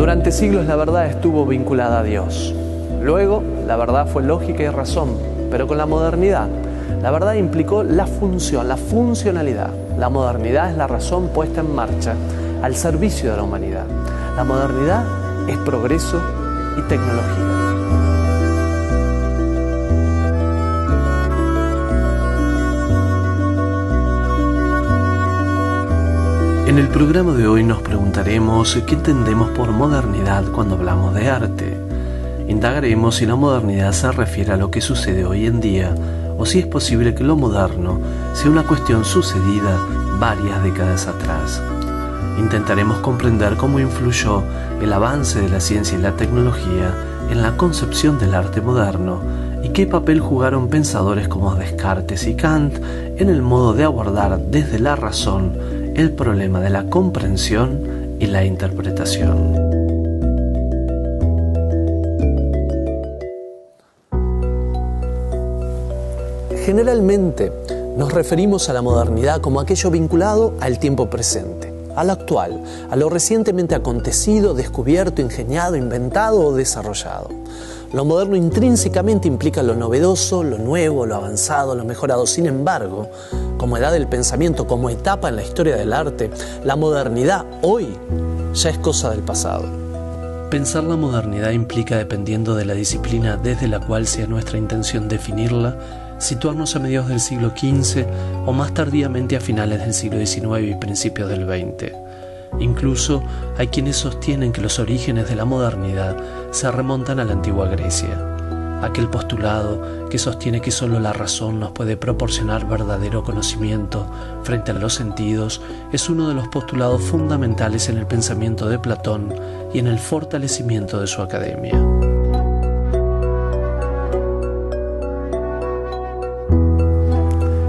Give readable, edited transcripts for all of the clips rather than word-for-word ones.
Durante siglos la verdad estuvo vinculada a Dios. Luego, la verdad fue lógica y razón, pero con la modernidad, la verdad implicó la función, la funcionalidad. La modernidad es la razón puesta en marcha al servicio de la humanidad. La modernidad es progreso y tecnología. En el programa de hoy nos preguntaremos qué entendemos por modernidad cuando hablamos de arte. Indagaremos si la modernidad se refiere a lo que sucede hoy en día o si es posible que lo moderno sea una cuestión sucedida varias décadas atrás. Intentaremos comprender cómo influyó el avance de la ciencia y la tecnología en la concepción del arte moderno y qué papel jugaron pensadores como Descartes y Kant en el modo de abordar desde la razón el problema de la comprensión y la interpretación. Generalmente nos referimos a la modernidad como aquello vinculado al tiempo presente, a lo actual, a lo recientemente acontecido, descubierto, ingeniado, inventado o desarrollado. Lo moderno intrínsecamente implica lo novedoso, lo nuevo, lo avanzado, lo mejorado. Sin embargo, como edad del pensamiento, como etapa en la historia del arte, la modernidad hoy ya es cosa del pasado. Pensar la modernidad implica, dependiendo de la disciplina desde la cual sea nuestra intención definirla, situarnos a mediados del siglo XV o más tardíamente a finales del siglo XIX y principios del XX. Incluso hay quienes sostienen que los orígenes de la modernidad se remontan a la antigua Grecia. Aquel postulado que sostiene que solo la razón nos puede proporcionar verdadero conocimiento frente a los sentidos es uno de los postulados fundamentales en el pensamiento de Platón y en el fortalecimiento de su academia.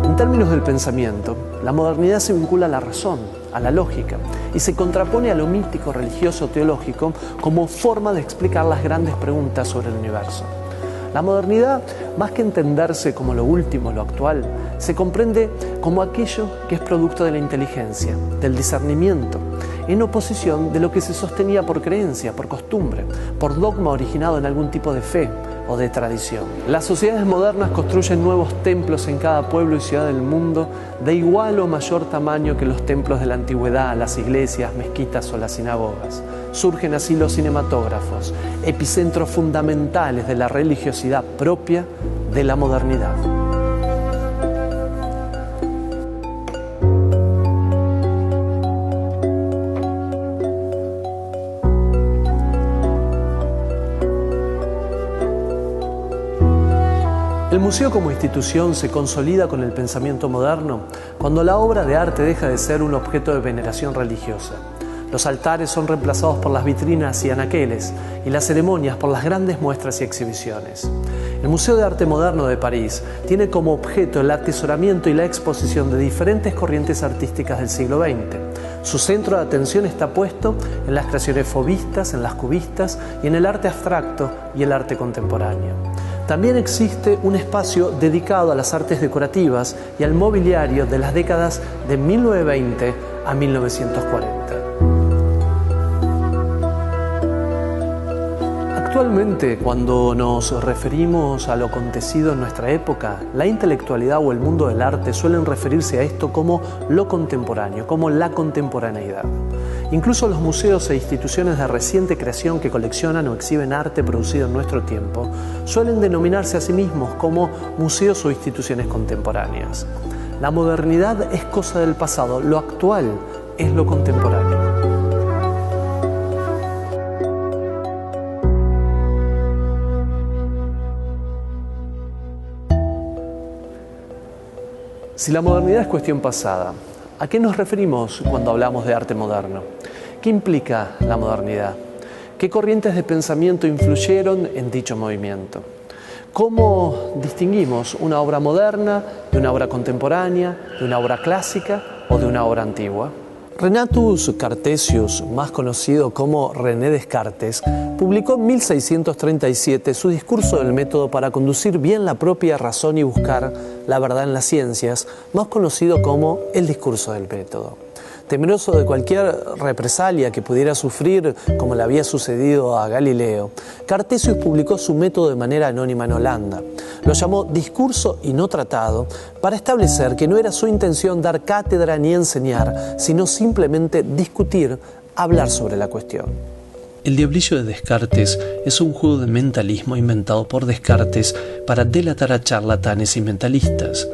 En términos del pensamiento, la modernidad se vincula a la razón, a la lógica, y se contrapone a lo místico, religioso, teológico como forma de explicar las grandes preguntas sobre el universo. La modernidad, más que entenderse como lo último, lo actual, se comprende como aquello que es producto de la inteligencia, del discernimiento, en oposición de lo que se sostenía por creencia, por costumbre, por dogma originado en algún tipo de fe o de tradición. Las sociedades modernas construyen nuevos templos en cada pueblo y ciudad del mundo de igual o mayor tamaño que los templos de la antigüedad, las iglesias, mezquitas o las sinagogas. Surgen así los cinematógrafos, epicentros fundamentales de la religiosidad propia de la modernidad. El museo como institución se consolida con el pensamiento moderno cuando la obra de arte deja de ser un objeto de veneración religiosa. Los altares son reemplazados por las vitrinas y anaqueles y las ceremonias por las grandes muestras y exhibiciones. El Museo de Arte Moderno de París tiene como objeto el atesoramiento y la exposición de diferentes corrientes artísticas del siglo XX. Su centro de atención está puesto en las creaciones fauvistas, en las cubistas y en el arte abstracto y el arte contemporáneo. También existe un espacio dedicado a las artes decorativas y al mobiliario de las décadas de 1920 a 1940. Actualmente, Comúnmente, cuando nos referimos a lo acontecido en nuestra época, la intelectualidad o el mundo del arte suelen referirse a esto como lo contemporáneo, como la contemporaneidad. Incluso los museos e instituciones de reciente creación que coleccionan o exhiben arte producido en nuestro tiempo suelen denominarse a sí mismos como museos o instituciones contemporáneas. La modernidad es cosa del pasado, lo actual es lo contemporáneo. Si la modernidad es cuestión pasada, ¿a qué nos referimos cuando hablamos de arte moderno? ¿Qué implica la modernidad? ¿Qué corrientes de pensamiento influyeron en dicho movimiento? ¿Cómo distinguimos una obra moderna de una obra contemporánea, de una obra clásica o de una obra antigua? Renatus Cartesius, más conocido como René Descartes, publicó en 1637 su discurso del método para conducir bien la propia razón y buscar la verdad en las ciencias, más conocido como el discurso del método. Temeroso de cualquier represalia que pudiera sufrir, como le había sucedido a Galileo, Cartesius publicó su método de manera anónima en Holanda. Lo llamó Discurso y no Tratado para establecer que no era su intención dar cátedra ni enseñar, sino simplemente discutir, hablar sobre la cuestión. El diablillo de Descartes es un juego de mentalismo inventado por Descartes para delatar a charlatanes y mentalistas.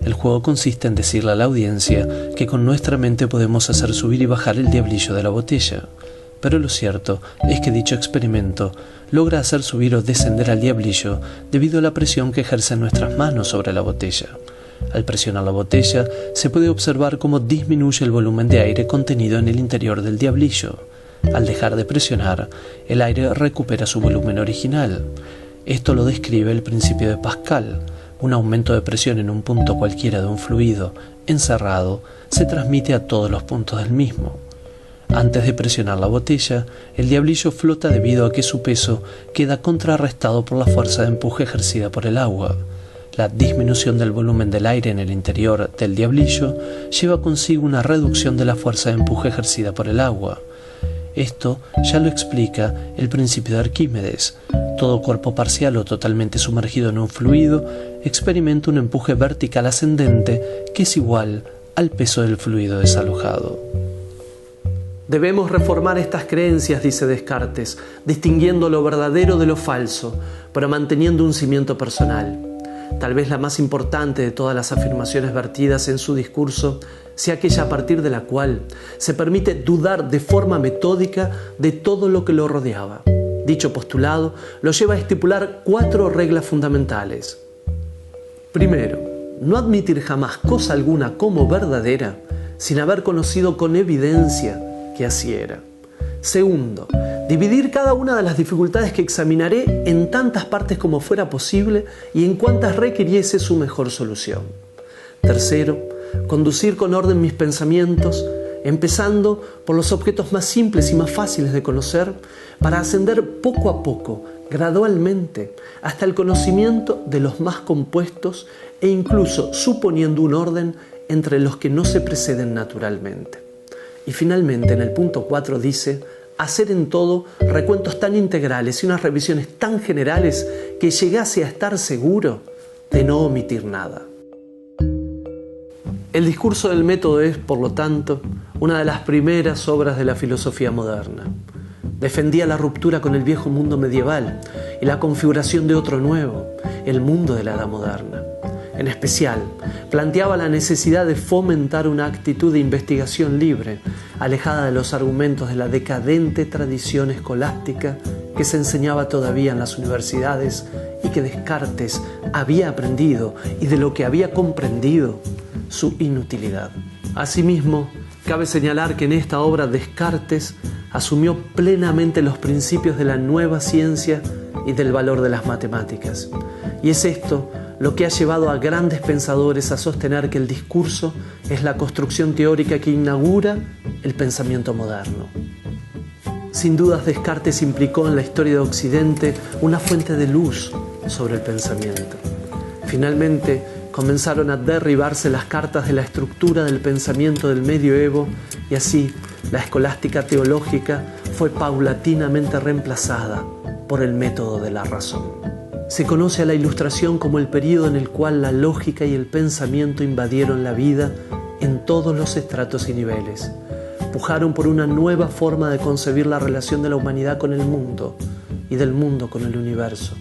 El juego consiste en decirle a la audiencia que con nuestra mente podemos hacer subir y bajar el diablillo de la botella. Pero lo cierto es que dicho experimento logra hacer subir o descender al diablillo debido a la presión que ejercen nuestras manos sobre la botella. Al presionar la botella, se puede observar cómo disminuye el volumen de aire contenido en el interior del diablillo. Al dejar de presionar, el aire recupera su volumen original. Esto lo describe el principio de Pascal. Un aumento de presión en un punto cualquiera de un fluido encerrado se transmite a todos los puntos del mismo. Antes de presionar la botella, el diablillo flota debido a que su peso queda contrarrestado por la fuerza de empuje ejercida por el agua. La disminución del volumen del aire en el interior del diablillo lleva consigo una reducción de la fuerza de empuje ejercida por el agua. Esto ya lo explica el principio de Arquímedes. Todo cuerpo parcial o totalmente sumergido en un fluido experimenta un empuje vertical ascendente que es igual al peso del fluido desalojado. Debemos reformar estas creencias, dice Descartes, distinguiendo lo verdadero de lo falso, pero manteniendo un cimiento personal. Tal vez la más importante de todas las afirmaciones vertidas en su discurso sea aquella a partir de la cual se permite dudar de forma metódica de todo lo que lo rodeaba. Dicho postulado lo lleva a estipular 4 reglas fundamentales. Primero, no admitir jamás cosa alguna como verdadera sin haber conocido con evidencia que así era. Segundo, dividir cada una de las dificultades que examinaré en tantas partes como fuera posible y en cuantas requiriese su mejor solución. Tercero, conducir con orden mis pensamientos, empezando por los objetos más simples y más fáciles de conocer, para ascender poco a poco, gradualmente, hasta el conocimiento de los más compuestos e incluso suponiendo un orden entre los que no se preceden naturalmente. Y finalmente, en el punto 4 dice: hacer en todo recuentos tan integrales y unas revisiones tan generales que llegase a estar seguro de no omitir nada. El discurso del método es, por lo tanto, una de las primeras obras de la filosofía moderna. Defendía la ruptura con el viejo mundo medieval y la configuración de otro nuevo, el mundo de la edad moderna. En especial, planteaba la necesidad de fomentar una actitud de investigación libre, alejada de los argumentos de la decadente tradición escolástica que se enseñaba todavía en las universidades y que Descartes había aprendido y de lo que había comprendido su inutilidad. Asimismo, cabe señalar que en esta obra Descartes asumió plenamente los principios de la nueva ciencia y del valor de las matemáticas. Y es esto lo que ha llevado a grandes pensadores a sostener que el discurso es la construcción teórica que inaugura el pensamiento moderno. Sin dudas, Descartes implicó en la historia de Occidente una fuente de luz sobre el pensamiento. Finalmente, comenzaron a derribarse las cartas de la estructura del pensamiento del medioevo y así la escolástica teológica fue paulatinamente reemplazada por el método de la razón. Se conoce a la Ilustración como el período en el cual la lógica y el pensamiento invadieron la vida en todos los estratos y niveles. Pujaron por una nueva forma de concebir la relación de la humanidad con el mundo y del mundo con el universo.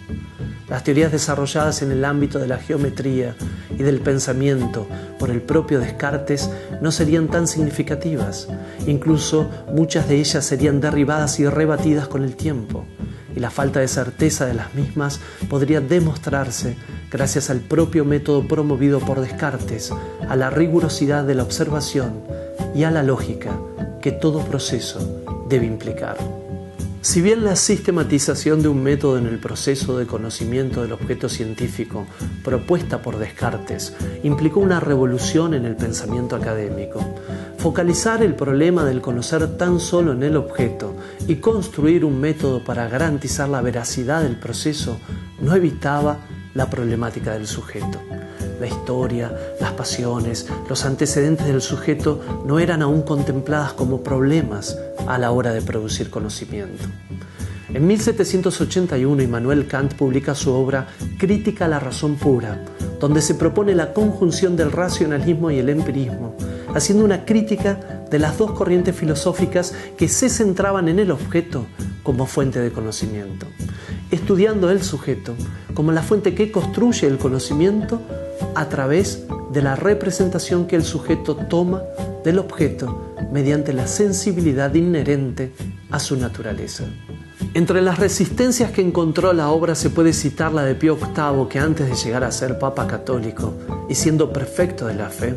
Las teorías desarrolladas en el ámbito de la geometría y del pensamiento por el propio Descartes no serían tan significativas. Incluso muchas de ellas serían derribadas y rebatidas con el tiempo. Y la falta de certeza de las mismas podría demostrarse gracias al propio método promovido por Descartes, a la rigurosidad de la observación y a la lógica que todo proceso debe implicar. Si bien la sistematización de un método en el proceso de conocimiento del objeto científico propuesta por Descartes implicó una revolución en el pensamiento académico, focalizar el problema del conocer tan solo en el objeto y construir un método para garantizar la veracidad del proceso no evitaba la problemática del sujeto. La historia, las pasiones, los antecedentes del sujeto no eran aún contempladas como problemas a la hora de producir conocimiento. En 1781 Immanuel Kant publica su obra Crítica a la razón pura, donde se propone la conjunción del racionalismo y el empirismo, haciendo una crítica de las dos corrientes filosóficas que se centraban en el objeto como fuente de conocimiento, estudiando el sujeto como la fuente que construye el conocimiento a través de la representación que el sujeto toma del objeto mediante la sensibilidad inherente a su naturaleza. Entre las resistencias que encontró la obra se puede citar la de Pío VIII, que antes de llegar a ser Papa católico y siendo prefecto de la fe,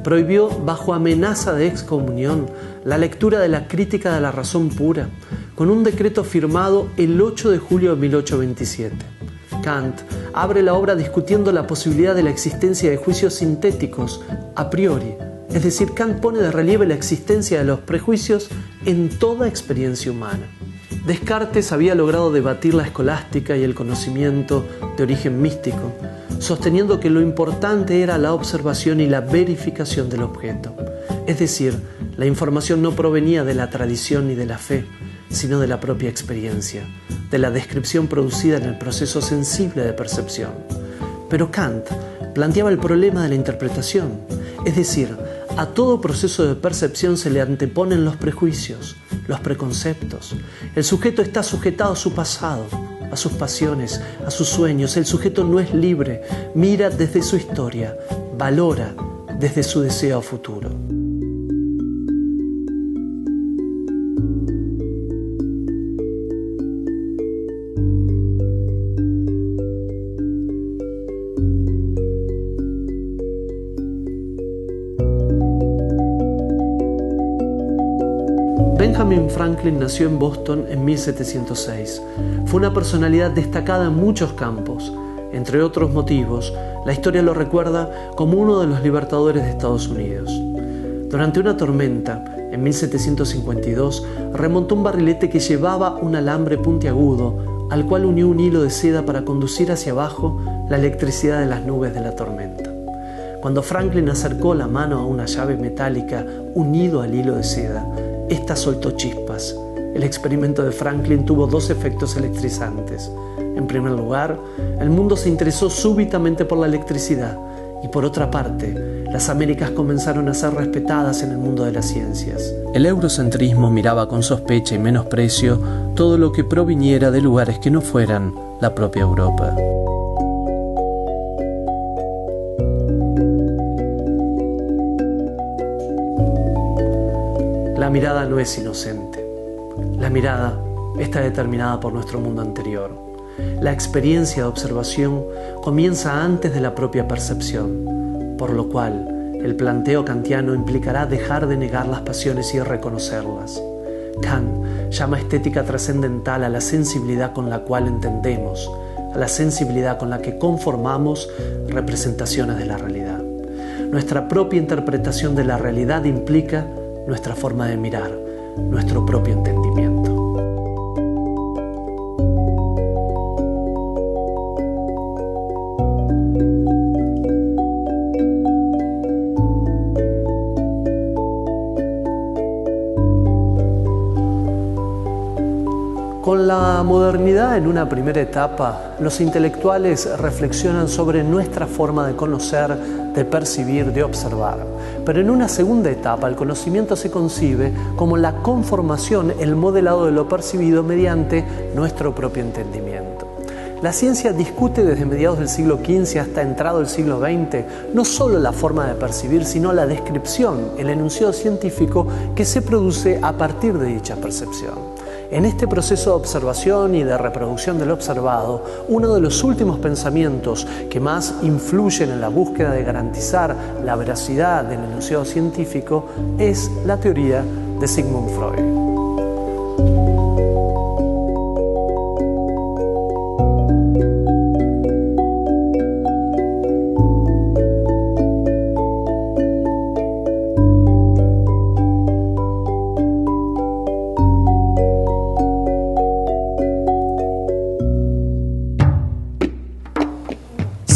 prohibió bajo amenaza de excomunión la lectura de la Crítica de la razón pura, con un decreto firmado el 8 de julio de 1827. Kant abre la obra discutiendo la posibilidad de la existencia de juicios sintéticos a priori, es decir, Kant pone de relieve la existencia de los prejuicios en toda experiencia humana. Descartes había logrado debatir la escolástica y el conocimiento de origen místico, sosteniendo que lo importante era la observación y la verificación del objeto. Es decir, la información no provenía de la tradición ni de la fe, sino de la propia experiencia, de la descripción producida en el proceso sensible de percepción. Pero Kant planteaba el problema de la interpretación, es decir, a todo proceso de percepción se le anteponen los prejuicios, los preconceptos. El sujeto está sujetado a su pasado, a sus pasiones, a sus sueños. El sujeto no es libre, mira desde su historia, valora desde su deseo a futuro. Benjamin Franklin nació en Boston en 1706. Fue una personalidad destacada en muchos campos. Entre otros motivos, la historia lo recuerda como uno de los libertadores de Estados Unidos. Durante una tormenta, en 1752, remontó un barrilete que llevaba un alambre puntiagudo, al cual unió un hilo de seda para conducir hacia abajo la electricidad de las nubes de la tormenta. Cuando Franklin acercó la mano a una llave metálica unido al hilo de seda, esta soltó chispas. El experimento de Franklin tuvo dos efectos electrizantes. En primer lugar, el mundo se interesó súbitamente por la electricidad y por otra parte, las Américas comenzaron a ser respetadas en el mundo de las ciencias. El eurocentrismo miraba con sospecha y menosprecio todo lo que proviniera de lugares que no fueran la propia Europa. La mirada no es inocente. La mirada está determinada por nuestro mundo anterior. La experiencia de observación comienza antes de la propia percepción, por lo cual el planteo kantiano implicará dejar de negar las pasiones y reconocerlas. Kant llama estética trascendental a la sensibilidad con la cual entendemos, a la sensibilidad con la que conformamos representaciones de la realidad. Nuestra propia interpretación de la realidad implica nuestra forma de mirar, nuestro propio entendimiento. Con la modernidad en una primera etapa, los intelectuales reflexionan sobre nuestra forma de conocer, de percibir, de observar. Pero en una segunda etapa, el conocimiento se concibe como la conformación, el modelado de lo percibido mediante nuestro propio entendimiento. La ciencia discute desde mediados del siglo XV hasta entrado el siglo XX no solo la forma de percibir, sino la descripción, el enunciado científico que se produce a partir de dicha percepción. En este proceso de observación y de reproducción del observado, uno de los últimos pensamientos que más influyen en la búsqueda de garantizar la veracidad del enunciado científico es la teoría de Sigmund Freud.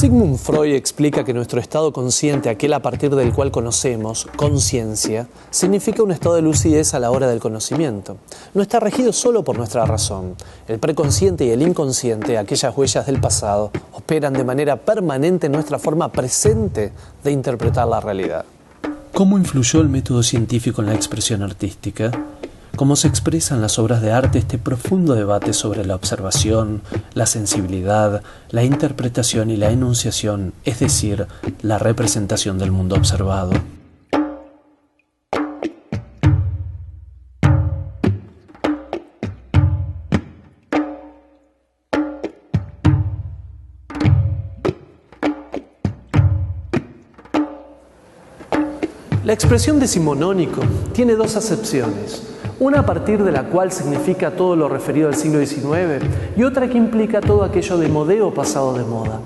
Sigmund Freud explica que nuestro estado consciente, aquel a partir del cual conocemos, conciencia, significa un estado de lucidez a la hora del conocimiento. No está regido solo por nuestra razón. El preconsciente y el inconsciente, aquellas huellas del pasado, operan de manera permanente en nuestra forma presente de interpretar la realidad. ¿Cómo influyó el método científico en la expresión artística? ¿Cómo se expresa en las obras de arte este profundo debate sobre la observación, la sensibilidad, la interpretación y la enunciación, es decir, la representación del mundo observado? La expresión decimonónico tiene dos acepciones. Una a partir de la cual significa todo lo referido al siglo XIX y otra que implica todo aquello de modeo pasado de moda.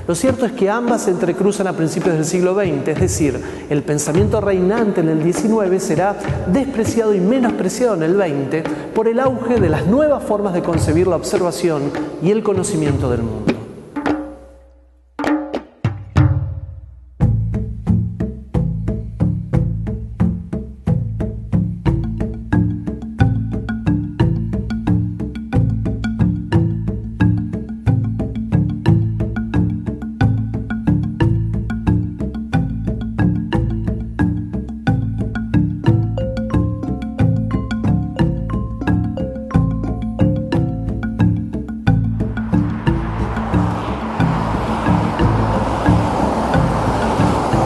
Lo cierto es que ambas se entrecruzan a principios del siglo XX, es decir, el pensamiento reinante en el XIX será despreciado y menospreciado en el XX por el auge de las nuevas formas de concebir la observación y el conocimiento del mundo.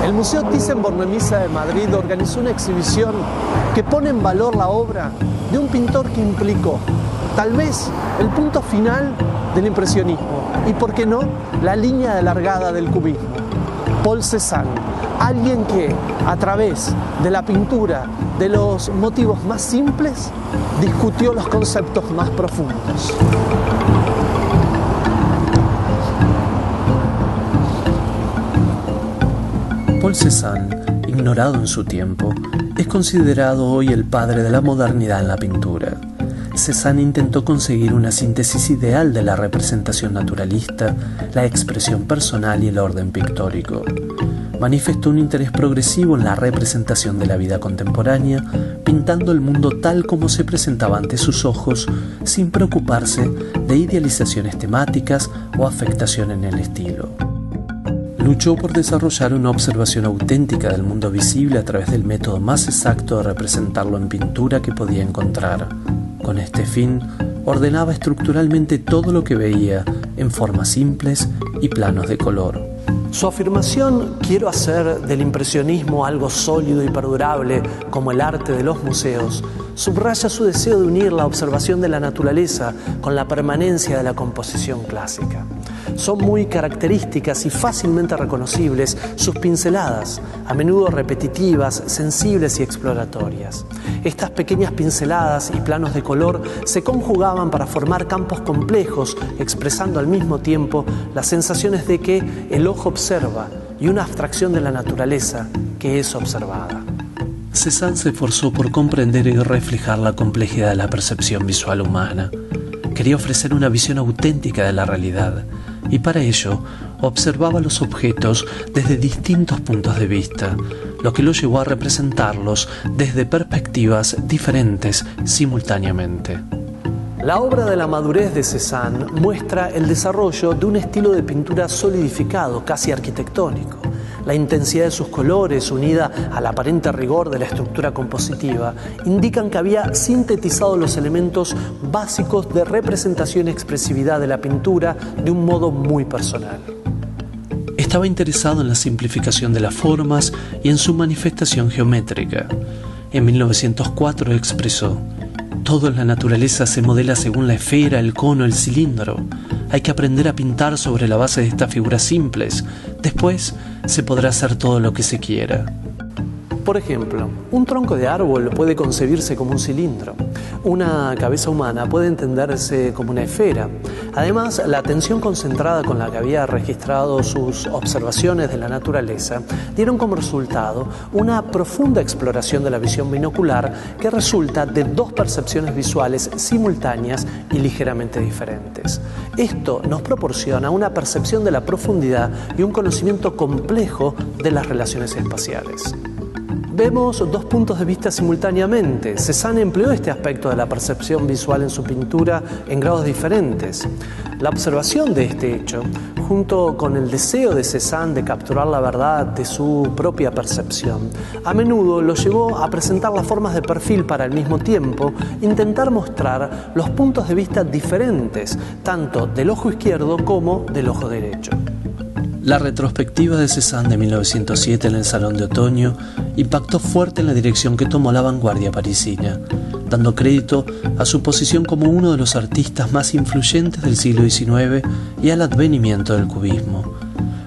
El Museo Thyssen-Bornemisza de Madrid organizó una exhibición que pone en valor la obra de un pintor que implicó, tal vez, el punto final del impresionismo y, por qué no, la línea de largada del cubismo. Paul Cézanne, alguien que, a través de la pintura de los motivos más simples, discutió los conceptos más profundos. Paul Cézanne, ignorado en su tiempo, es considerado hoy el padre de la modernidad en la pintura. Cézanne intentó conseguir una síntesis ideal de la representación naturalista, la expresión personal y el orden pictórico. Manifestó un interés progresivo en la representación de la vida contemporánea, pintando el mundo tal como se presentaba ante sus ojos, sin preocuparse de idealizaciones temáticas o afectación en el estilo. Luchó por desarrollar una observación auténtica del mundo visible a través del método más exacto de representarlo en pintura que podía encontrar. Con este fin, ordenaba estructuralmente todo lo que veía en formas simples y planos de color. Su afirmación, quiero hacer del impresionismo algo sólido y perdurable como el arte de los museos, subraya su deseo de unir la observación de la naturaleza con la permanencia de la composición clásica. Son muy características y fácilmente reconocibles sus pinceladas, a menudo repetitivas, sensibles y exploratorias. Estas pequeñas pinceladas y planos de color se conjugaban para formar campos complejos, expresando al mismo tiempo las sensaciones de que el ojo observa y una abstracción de la naturaleza que es observada. Cézanne se esforzó por comprender y reflejar la complejidad de la percepción visual humana. Quería ofrecer una visión auténtica de la realidad y para ello observaba los objetos desde distintos puntos de vista, lo que lo llevó a representarlos desde perspectivas diferentes simultáneamente. La obra de la madurez de Cézanne muestra el desarrollo de un estilo de pintura solidificado, casi arquitectónico. La intensidad de sus colores, unida al aparente rigor de la estructura compositiva, indican que había sintetizado los elementos básicos de representación y expresividad de la pintura de un modo muy personal. Estaba interesado en la simplificación de las formas y en su manifestación geométrica. En 1904 expresó: todo en la naturaleza se modela según la esfera, el cono, el cilindro. Hay que aprender a pintar sobre la base de estas figuras simples. Después se podrá hacer todo lo que se quiera. Por ejemplo, un tronco de árbol puede concebirse como un cilindro. Una cabeza humana puede entenderse como una esfera. Además, la atención concentrada con la que había registrado sus observaciones de la naturaleza dieron como resultado una profunda exploración de la visión binocular que resulta de dos percepciones visuales simultáneas y ligeramente diferentes. Esto nos proporciona una percepción de la profundidad y un conocimiento complejo de las relaciones espaciales. Vemos dos puntos de vista simultáneamente. Cézanne empleó este aspecto de la percepción visual en su pintura en grados diferentes. La observación de este hecho, junto con el deseo de Cézanne de capturar la verdad de su propia percepción, a menudo lo llevó a presentar las formas de perfil para al mismo tiempo intentar mostrar los puntos de vista diferentes, tanto del ojo izquierdo como del ojo derecho. La retrospectiva de Cézanne de 1907 en el Salón de Otoño impactó fuerte en la dirección que tomó la vanguardia parisina, dando crédito a su posición como uno de los artistas más influyentes del siglo XIX y al advenimiento del cubismo.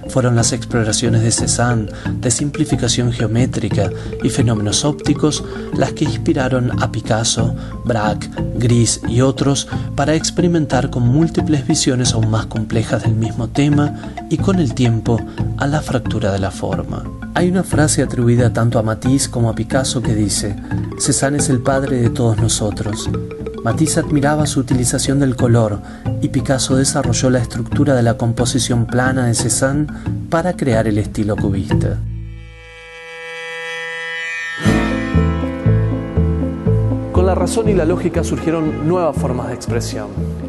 Fueron las exploraciones de Cézanne de simplificación geométrica y fenómenos ópticos las que inspiraron a Picasso, Braque, Gris y otros para experimentar con múltiples visiones aún más complejas del mismo tema y con el tiempo a la fractura de la forma. Hay una frase atribuida tanto a Matisse como a Picasso que dice: Cézanne es el padre de todos nosotros. Matisse admiraba su utilización del color y Picasso desarrolló la estructura de la composición plana de Cézanne para crear el estilo cubista. Con la razón y la lógica surgieron nuevas formas de expresión.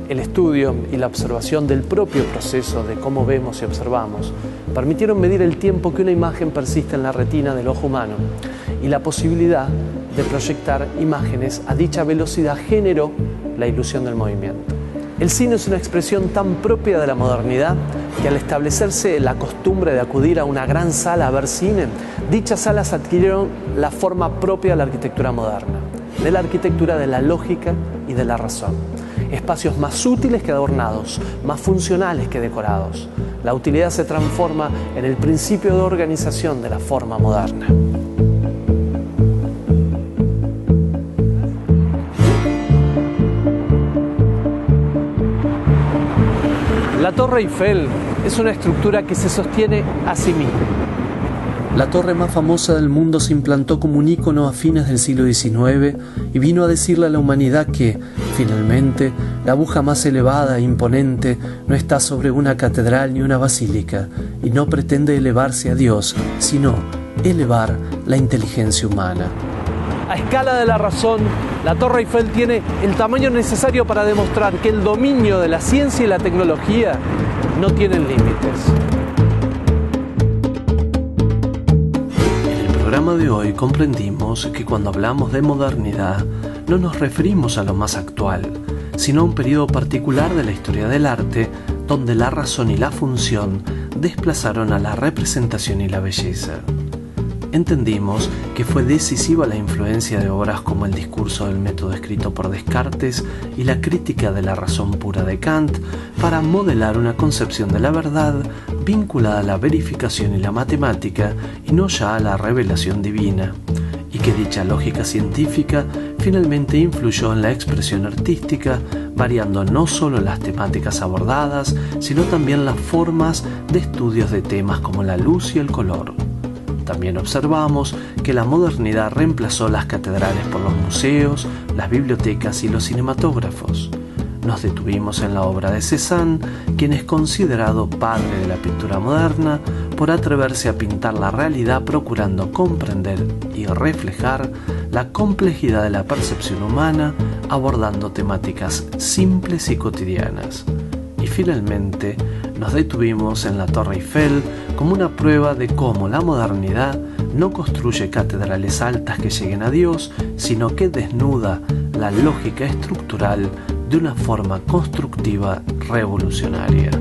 El estudio y la observación del propio proceso de cómo vemos y observamos permitieron medir el tiempo que una imagen persiste en la retina del ojo humano, y la posibilidad de proyectar imágenes a dicha velocidad generó la ilusión del movimiento. El cine es una expresión tan propia de la modernidad que al establecerse la costumbre de acudir a una gran sala a ver cine, dichas salas adquirieron la forma propia de la arquitectura moderna, de la arquitectura de la lógica y de la razón. Espacios más útiles que adornados, más funcionales que decorados. La utilidad se transforma en el principio de organización de la forma moderna. La Torre Eiffel es una estructura que se sostiene a sí misma. La torre más famosa del mundo se implantó como un ícono a fines del siglo XIX y vino a decirle a la humanidad que, finalmente, la aguja más elevada e imponente no está sobre una catedral ni una basílica y no pretende elevarse a Dios, sino elevar la inteligencia humana. A escala de la razón, la Torre Eiffel tiene el tamaño necesario para demostrar que el dominio de la ciencia y la tecnología no tienen límites. En el programa de hoy comprendimos que cuando hablamos de modernidad no nos referimos a lo más actual, sino a un periodo particular de la historia del arte donde la razón y la función desplazaron a la representación y la belleza. Entendimos que fue decisiva la influencia de obras como el discurso del método escrito por Descartes y la crítica de la razón pura de Kant para modelar una concepción de la verdad vinculada a la verificación y la matemática y no ya a la revelación divina, y que dicha lógica científica finalmente influyó en la expresión artística, variando no solo las temáticas abordadas, sino también las formas de estudios de temas como la luz y el color. También observamos que la modernidad reemplazó las catedrales por los museos, las bibliotecas y los cinematógrafos. Nos detuvimos en la obra de Cézanne, quien es considerado padre de la pintura moderna por atreverse a pintar la realidad procurando comprender y reflejar la complejidad de la percepción humana, abordando temáticas simples y cotidianas. Y finalmente nos detuvimos en la Torre Eiffel como una prueba de cómo la modernidad no construye catedrales altas que lleguen a Dios, sino que desnuda la lógica estructural de una forma constructiva revolucionaria.